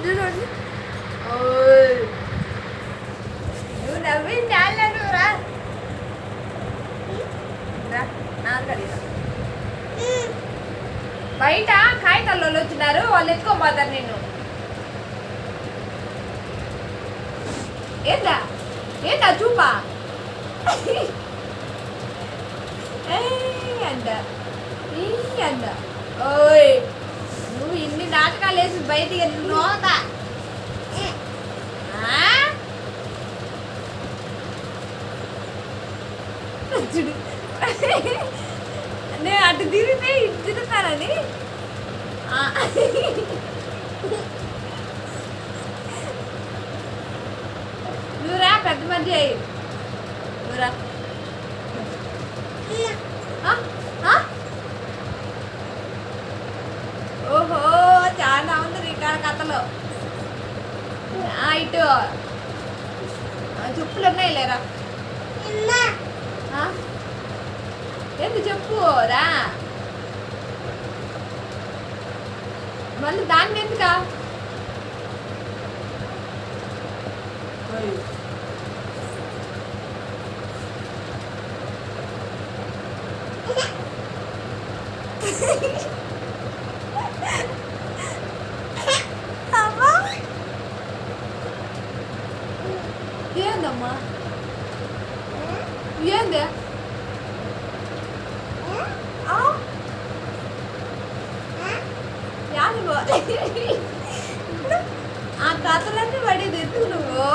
చూడండి. ఓయ్ నువ్వు నవ్వి చాలా నువ్వురా బయట కాగితాల్లో వచ్చినారు, వాళ్ళు ఎత్తుకోపోతారు నిన్ను. ఏందా ఏందా చూపా అంట అంట. ఓయ్ నువ్వు ఇన్ని నాటకాలు వేసి బయటికి నోతా చూడు. నేను అటు తిరిగితే ఇటు తిరుగుతానని నువ్వురా పెద్ద మధ్య అయ్యి నువ్వురా. ఓహో చాలా ఉంది ఇక్కడ కథలో. ఇటు చెప్పులు ఉన్నాయి లేరా ఎందుకు చెప్పు రా మళ్ళీ దాన్ని ఎందుకా. ఏందమ్మా ఏందే యాది ఆ కథలన్నీ పడేది ఎందుకు నువ్వు.